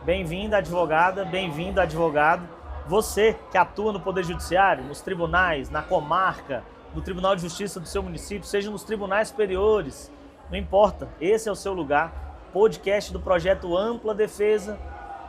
Bem-vinda, advogada, bem-vindo, advogado. Você que atua no Poder Judiciário, nos tribunais, na comarca, no Tribunal de Justiça do seu município, seja nos tribunais superiores, não importa, esse é o seu lugar. Podcast do projeto Ampla Defesa,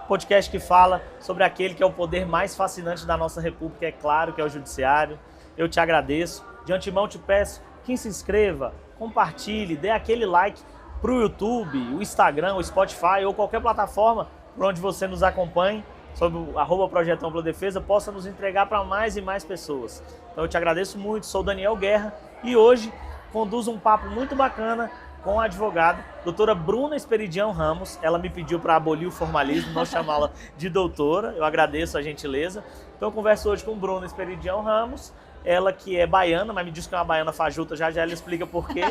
podcast que fala sobre aquele que é o poder mais fascinante da nossa república, é claro, que é o judiciário. Eu te agradeço, de antemão te peço que se inscreva, compartilhe, dê aquele like para o YouTube, o Instagram, o Spotify ou qualquer plataforma por onde você nos acompanhe, sobre o @projeto Ampla Defesa, possa nos entregar para mais e mais pessoas. Então eu te agradeço muito, sou Daniel Guerra e hoje conduzo um papo muito bacana com a advogada, doutora Bruna Esperidião Ramos. Ela me pediu para abolir o formalismo, não chamá-la de doutora, eu agradeço a gentileza. Então eu converso hoje com Bruna Esperidião Ramos, ela que é baiana, mas me diz que é uma baiana fajuta, já ela explica por quê.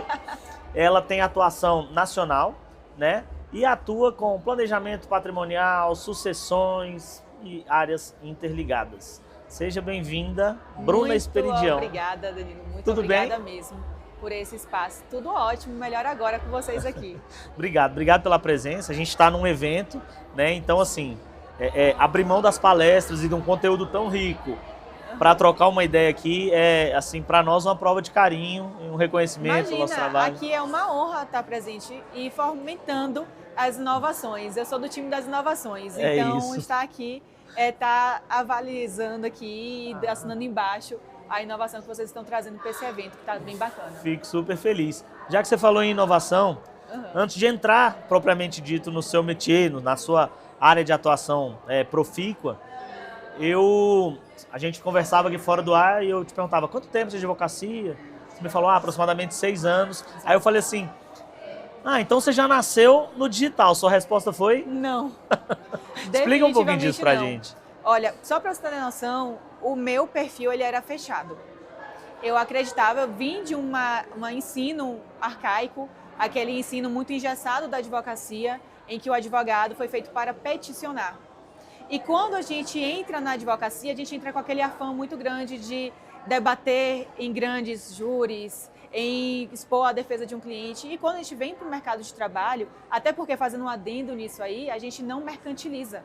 Ela tem atuação nacional, né? E atua com planejamento patrimonial, sucessões e áreas interligadas. Seja bem-vinda, Bruna Esperidião. Muito obrigada, Danilo. Muito Tudo obrigada bem? mesmo por esse espaço. Tudo ótimo, melhor agora com vocês aqui. Obrigado pela presença. A gente está num evento, né? Então, assim, abrir mão das palestras e de um conteúdo tão rico para trocar uma ideia aqui é, assim, para nós uma prova de carinho e um reconhecimento do nosso trabalho. Aqui é uma honra estar presente e fomentando as inovações. Eu sou do time das inovações, então isso. estar aqui estar avalizando aqui e assinando embaixo a inovação que vocês estão trazendo para esse evento, que está bem bacana. Fico super feliz. Já que você falou em inovação, antes de entrar propriamente dito no seu métier, na sua área de atuação profícua, a gente conversava aqui fora do ar e eu te perguntava quanto tempo de advocacia? Você me falou aproximadamente 6 anos. Aí eu falei assim, então você já nasceu no digital. Sua resposta foi? Não. Explica um pouquinho disso pra gente. Olha, só para você ter noção, o meu perfil ele era fechado. Eu acreditava, eu vim de um ensino arcaico, aquele ensino muito engessado da advocacia, em que o advogado foi feito para peticionar. E quando a gente entra na advocacia, a gente entra com aquele afã muito grande de debater em grandes júris, em expor a defesa de um cliente. E quando a gente vem para o mercado de trabalho, até porque fazendo um adendo nisso aí, a gente não mercantiliza.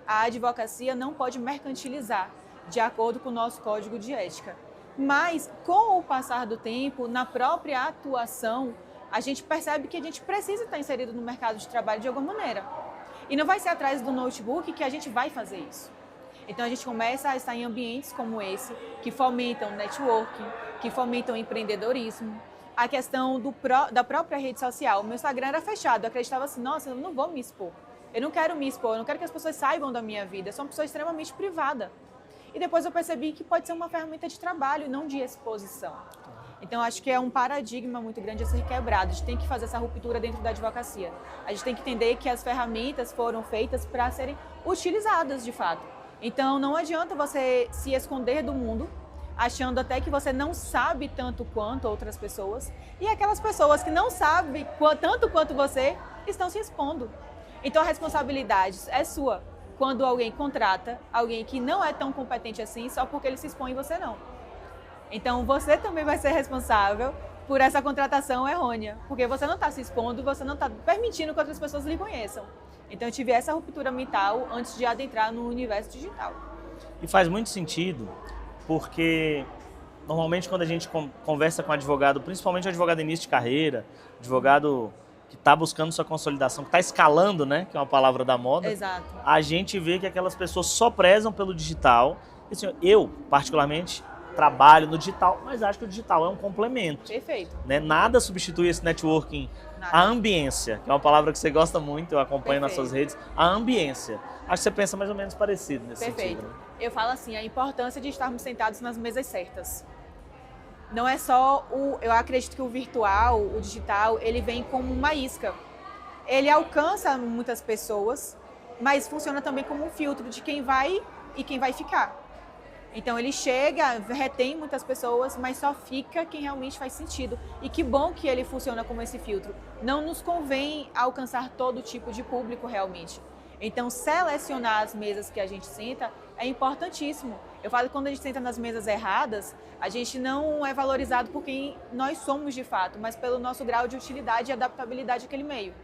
A advocacia não pode mercantilizar, de acordo com o nosso código de ética. Mas, com o passar do tempo, na própria atuação, a gente percebe que a gente precisa estar inserido no mercado de trabalho de alguma maneira. E não vai ser atrás do notebook que a gente vai fazer isso. Então a gente começa a estar em ambientes como esse, que fomentam networking, que fomentam empreendedorismo. A questão da própria rede social. O meu Instagram era fechado, eu acreditava assim, nossa, eu não vou me expor. Eu não quero me expor, eu não quero que as pessoas saibam da minha vida. Eu sou uma pessoa extremamente privada. E depois eu percebi que pode ser uma ferramenta de trabalho e não de exposição. Então, acho que é um paradigma muito grande a ser quebrado. A gente tem que fazer essa ruptura dentro da advocacia. A gente tem que entender que as ferramentas foram feitas para serem utilizadas, de fato. Então, não adianta você se esconder do mundo, achando até que você não sabe tanto quanto outras pessoas. E aquelas pessoas que não sabem tanto quanto você estão se expondo. Então, a responsabilidade é sua quando alguém contrata alguém que não é tão competente assim só porque ele se expõe e você não. Então, você também vai ser responsável por essa contratação errônea, porque você não está se expondo, você não está permitindo que outras pessoas lhe conheçam. Então, eu tive essa ruptura mental antes de adentrar no universo digital. E faz muito sentido, porque normalmente quando a gente conversa com advogado, principalmente advogado início de carreira, advogado que está buscando sua consolidação, que está escalando, né, que é uma palavra da moda, Exato. A gente vê que aquelas pessoas só prezam pelo digital. E, assim, eu, particularmente, trabalho no digital, mas acho que o digital é um complemento. Perfeito. Né? Nada substitui esse networking. Nada. A ambiência, que é uma palavra que você gosta muito, eu acompanho nas suas redes. A ambiência. Acho que você pensa mais ou menos parecido nesse Perfeito. sentido. Né? Eu falo assim, a importância de estarmos sentados nas mesas certas. Não é só eu acredito que o virtual, o digital, ele vem como uma isca. Ele alcança muitas pessoas, mas funciona também como um filtro de quem vai e quem vai ficar. Então ele chega, retém muitas pessoas, mas só fica quem realmente faz sentido. E que bom que ele funciona como esse filtro. Não nos convém alcançar todo tipo de público realmente. Então selecionar as mesas que a gente senta é importantíssimo. Eu falo que quando a gente senta nas mesas erradas, a gente não é valorizado por quem nós somos de fato, mas pelo nosso grau de utilidade e adaptabilidade àquele meio.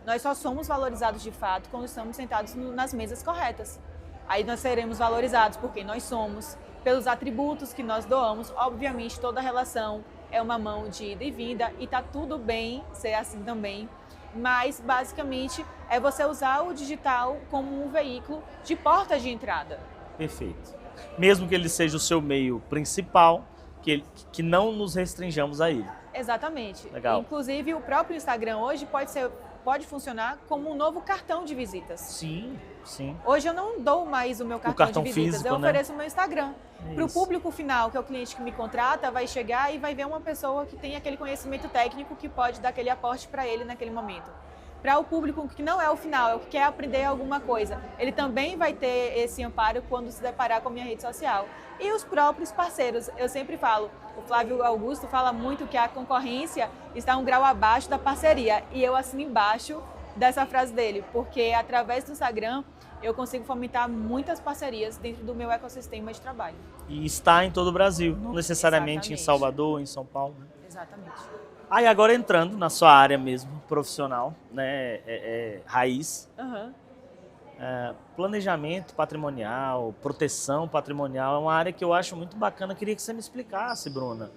Nós só somos valorizados de fato quando estamos sentados nas mesas corretas. Aí nós seremos valorizados por quem nós somos, pelos atributos que nós doamos. Obviamente, toda relação é uma mão de ida e vinda e tá tudo bem ser assim também. Mas, basicamente, é você usar o digital como um veículo de porta de entrada. Perfeito. Mesmo que ele seja o seu meio principal, que não nos restringamos a ele. Exatamente. Legal. Inclusive, o próprio Instagram hoje pode funcionar como um novo cartão de visitas. Sim, sim. Hoje eu não dou mais o meu cartão de visitas, físico, eu ofereço o meu Instagram. Para o Isso. público final, que é o cliente que me contrata, vai chegar e vai ver uma pessoa que tem aquele conhecimento técnico que pode dar aquele aporte para ele naquele momento. Para o público que não é o final, é o que quer aprender alguma coisa, ele também vai ter esse amparo quando se deparar com a minha rede social. E os próprios parceiros, eu sempre falo, o Flávio Augusto fala muito que a concorrência está um grau abaixo da parceria, e eu assino embaixo dessa frase dele, porque através do Instagram eu consigo fomentar muitas parcerias dentro do meu ecossistema de trabalho. E está em todo o Brasil, não necessariamente Exatamente. em Salvador, em São Paulo. Né? Exatamente. Aí agora entrando na sua área mesmo, profissional, né, raiz, Uhum. planejamento patrimonial, proteção patrimonial, é uma área que eu acho muito bacana. Queria que você me explicasse, Bruna.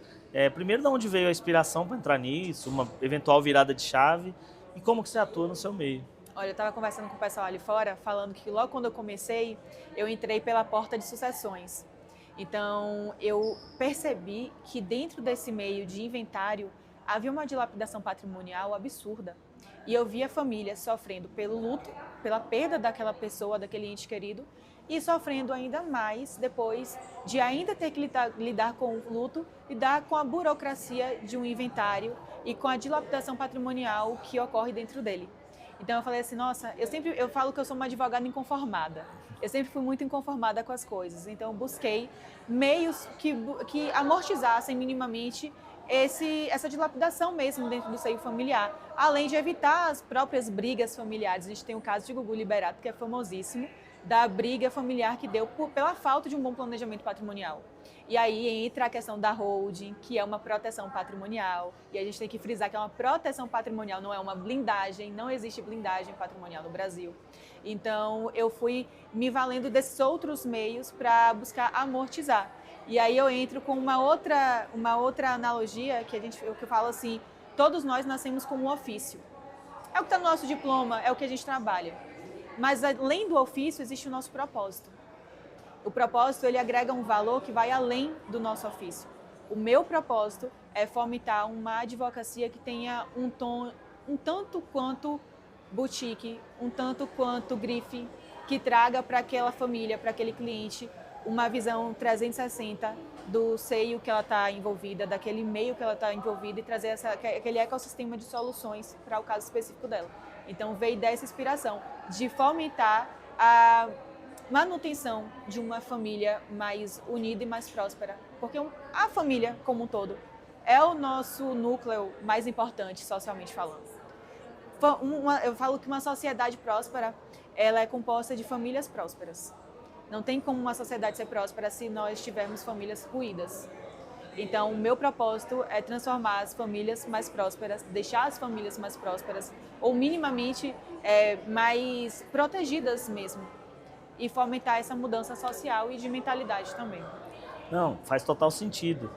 Primeiro, de onde veio a inspiração para entrar nisso, uma eventual virada de chave, e como que você atua no seu meio? Olha, eu estava conversando com o pessoal ali fora, falando que logo quando eu comecei, eu entrei pela porta de sucessões. Então, eu percebi que dentro desse meio de inventário, havia uma dilapidação patrimonial absurda. E eu via famílias sofrendo pelo luto, pela perda daquela pessoa, daquele ente querido, e sofrendo ainda mais depois de ainda ter que lidar com o luto, lidar com a burocracia de um inventário e com a dilapidação patrimonial que ocorre dentro dele. Então eu falei assim, nossa, eu falo que eu sou uma advogada inconformada. Eu sempre fui muito inconformada com as coisas. Então eu busquei meios que amortizassem minimamente essa dilapidação mesmo dentro do seio familiar, além de evitar as próprias brigas familiares. A gente tem o caso de Gugu Liberato, que é famosíssimo, da briga familiar que deu pela falta de um bom planejamento patrimonial. E aí entra a questão da holding, que é uma proteção patrimonial, e a gente tem que frisar que é uma proteção patrimonial, não é uma blindagem, não existe blindagem patrimonial no Brasil. Então eu fui me valendo desses outros meios para buscar amortizar. E aí eu entro com uma outra analogia que eu falo assim, todos nós nascemos com um ofício. É o que está no nosso diploma, é o que a gente trabalha. Mas além do ofício existe o nosso propósito. O propósito ele agrega um valor que vai além do nosso ofício. O meu propósito é fomentar uma advocacia que tenha um tom um tanto quanto boutique, um tanto quanto grife, que traga para aquela família, para aquele cliente, uma visão 360 do seio que ela está envolvida, daquele meio que ela está envolvida e trazer aquele ecossistema de soluções para o caso específico dela. Então veio dessa inspiração de fomentar a manutenção de uma família mais unida e mais próspera, porque a família como um todo é o nosso núcleo mais importante socialmente falando. Eu falo que uma sociedade próspera, ela é composta de famílias prósperas. Não tem como uma sociedade ser próspera se nós tivermos famílias ruídas. Então, o meu propósito é transformar as famílias mais prósperas, deixar as famílias mais prósperas, ou minimamente mais protegidas mesmo, e fomentar essa mudança social e de mentalidade também. Não, faz total sentido.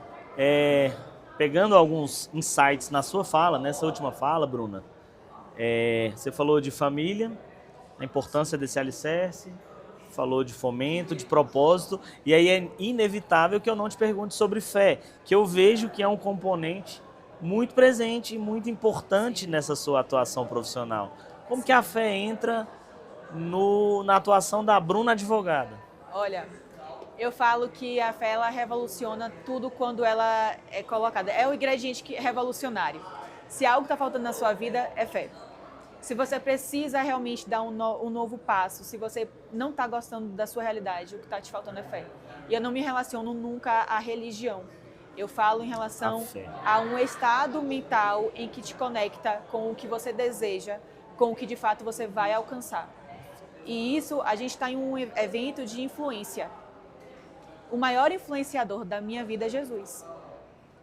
Pegando alguns insights na sua fala, nessa última fala, Bruna, você falou de família, a importância desse alicerce, falou de fomento, de propósito, e aí é inevitável que eu não te pergunte sobre fé, que eu vejo que é um componente muito presente e muito importante nessa sua atuação profissional. Como que a fé entra na atuação da Bruna advogada? Olha, eu falo que a fé ela revoluciona tudo quando ela é colocada. É o ingrediente revolucionário. Se algo está faltando na sua vida, é fé. Se você precisa realmente dar um novo passo, se você não está gostando da sua realidade, o que está te faltando é fé. E eu não me relaciono nunca à religião. Eu falo em relação a um estado mental em que te conecta com o que você deseja, com o que de fato você vai alcançar. E isso, a gente está em um evento de influência. O maior influenciador da minha vida é Jesus.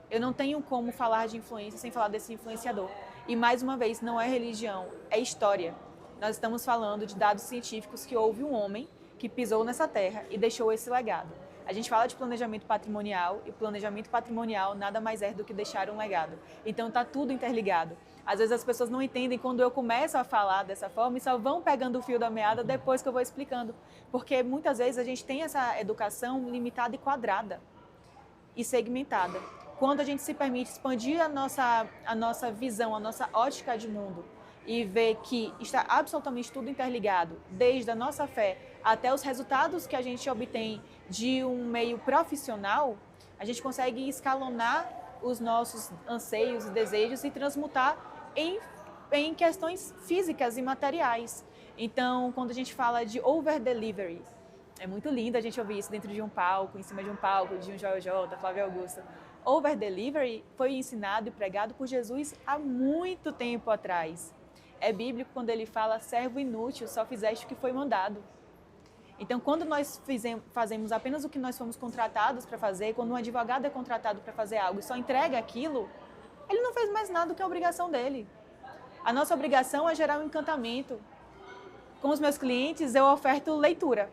Eu não tenho como falar de influência sem falar desse influenciador. E mais uma vez, não é religião, é história. Nós estamos falando de dados científicos que houve um homem que pisou nessa terra e deixou esse legado. A gente fala de planejamento patrimonial e planejamento patrimonial nada mais é do que deixar um legado. Então está tudo interligado. Às vezes as pessoas não entendem quando eu começo a falar dessa forma e só vão pegando o fio da meada depois que eu vou explicando. Porque muitas vezes a gente tem essa educação limitada e quadrada e segmentada. Quando a gente se permite expandir a nossa visão, a nossa ótica de mundo e ver que está absolutamente tudo interligado, desde a nossa fé até os resultados que a gente obtém de um meio profissional, a gente consegue escalonar os nossos anseios e desejos e transmutar em questões físicas e materiais. Então, quando a gente fala de over-delivery, é muito lindo a gente ouvir isso dentro de um palco, em cima de um palco, de um Joel J, Flávio Augusto. Over-delivery foi ensinado e pregado por Jesus há muito tempo atrás. É bíblico quando ele fala, servo inútil, só fizeste o que foi mandado. Então, quando nós fazemos apenas o que nós fomos contratados para fazer, quando um advogado é contratado para fazer algo e só entrega aquilo, ele não fez mais nada do que a obrigação dele. A nossa obrigação é gerar um encantamento. Com os meus clientes, eu oferto leitura,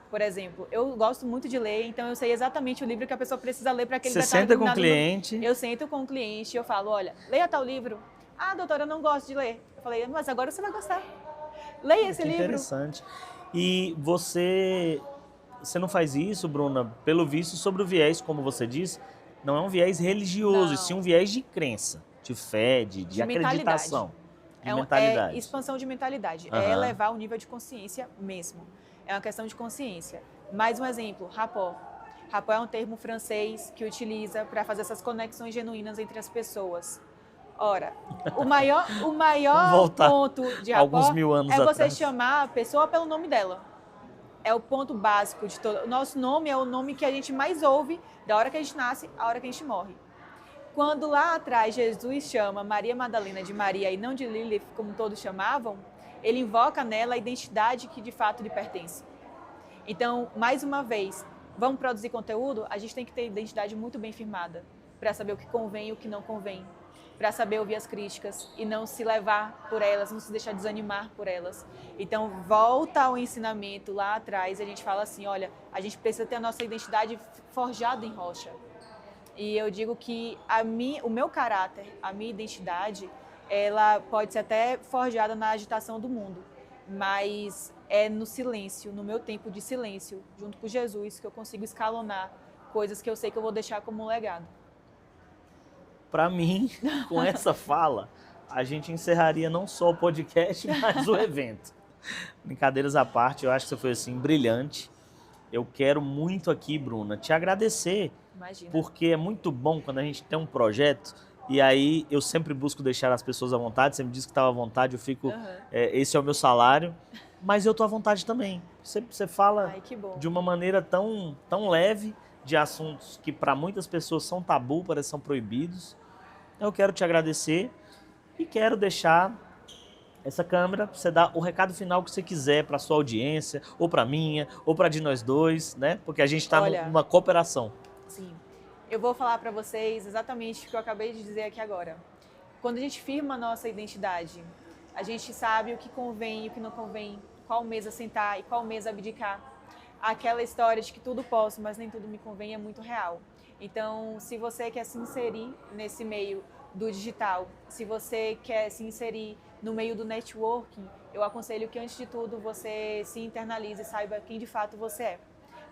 por exemplo. Eu gosto muito de ler, então eu sei exatamente o livro que a pessoa precisa ler para aquele detalhe. Você senta com o cliente? Eu sento com o cliente e eu falo, olha, leia tal livro. Ah, doutora, eu não gosto de ler. Eu falei, mas agora você vai gostar. Leia esse livro. Interessante. E você não faz isso, Bruna, pelo visto, sobre o viés, como você disse, não é um viés religioso, e sim um viés de crença, de fé, de acreditação, de mentalidade. É expansão de mentalidade, é elevar o nível de consciência mesmo. É uma questão de consciência. Mais um exemplo, rapport. Rapport é um termo francês que utiliza para fazer essas conexões genuínas entre as pessoas. Ora, o maior ponto de rapport é você chamar a pessoa pelo nome dela. É o ponto básico de todo. O nosso nome é o nome que a gente mais ouve da hora que a gente nasce à hora que a gente morre. Quando lá atrás Jesus chama Maria Madalena de Maria e não de Lilith, como todos chamavam, ele invoca nela a identidade que de fato lhe pertence. Então, mais uma vez, vamos produzir conteúdo? A gente tem que ter identidade muito bem firmada para saber o que convém e o que não convém, para saber ouvir as críticas e não se levar por elas, não se deixar desanimar por elas. Então, volta ao ensinamento lá atrás, a gente fala assim, olha, a gente precisa ter a nossa identidade forjada em rocha. E eu digo que o meu caráter, a minha identidade, ela pode ser até forjada na agitação do mundo, mas é no silêncio, no meu tempo de silêncio, junto com Jesus, que eu consigo escalonar coisas que eu sei que eu vou deixar como um legado. Para mim, com essa fala, a gente encerraria não só o podcast, mas o evento. Brincadeiras à parte, eu acho que você foi assim, brilhante. Eu quero muito aqui, Bruna, te agradecer. Imagina. Porque é muito bom quando a gente tem um projeto e aí eu sempre busco deixar as pessoas à vontade, sempre diz que estava à vontade, eu fico, esse é o meu salário, mas eu estou à vontade também. Você fala de uma maneira tão leve de assuntos que para muitas pessoas são tabu, parecem são proibidos. Eu quero te agradecer e quero deixar essa câmera para você dar o recado final que você quiser para a sua audiência, ou para a minha, ou para de nós dois, né? Porque a gente está numa cooperação. Sim. Eu vou falar para vocês exatamente o que eu acabei de dizer aqui agora. Quando a gente firma a nossa identidade, a gente sabe o que convém e o que não convém, qual mesa sentar e qual mesa abdicar. Aquela história de que tudo posso, mas nem tudo me convém é muito real. Então, se você quer se inserir nesse meio do digital, se você quer se inserir no meio do networking, eu aconselho que, antes de tudo, você se internalize e saiba quem de fato você é.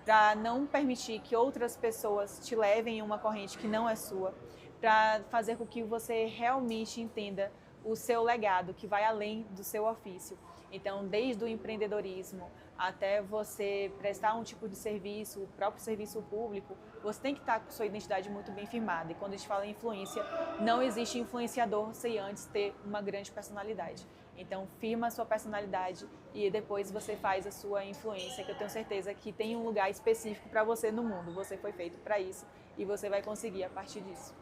Para não permitir que outras pessoas te levem em uma corrente que não é sua, para fazer com que você realmente entenda o seu legado, que vai além do seu ofício. Então, desde o empreendedorismo até você prestar um tipo de serviço, o próprio serviço público, você tem que estar com sua identidade muito bem firmada. E quando a gente fala em influência, não existe influenciador sem antes ter uma grande personalidade. Então, firma a sua personalidade e depois você faz a sua influência, que eu tenho certeza que tem um lugar específico para você no mundo. Você foi feito para isso e você vai conseguir a partir disso.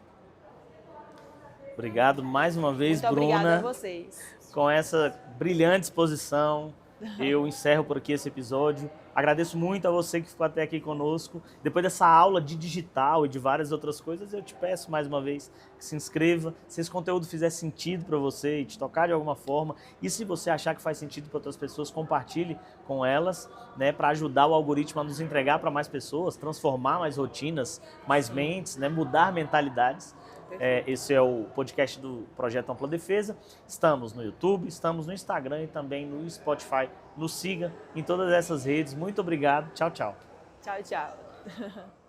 Obrigado mais uma vez, muito Bruna. Obrigada a vocês. Com essa brilhante exposição, eu encerro por aqui esse episódio. Agradeço muito a você que ficou até aqui conosco. Depois dessa aula de digital e de várias outras coisas, eu te peço mais uma vez que se inscreva. Se esse conteúdo fizer sentido para você e te tocar de alguma forma, e se você achar que faz sentido para outras pessoas, compartilhe com elas, né, para ajudar o algoritmo a nos entregar para mais pessoas, transformar mais rotinas, mais mentes, né, mudar mentalidades. Esse é o podcast do Projeto Ampla Defesa. Estamos no YouTube, estamos no Instagram e também no Spotify. Nos siga em todas essas redes. Muito obrigado. Tchau, tchau. Tchau, tchau.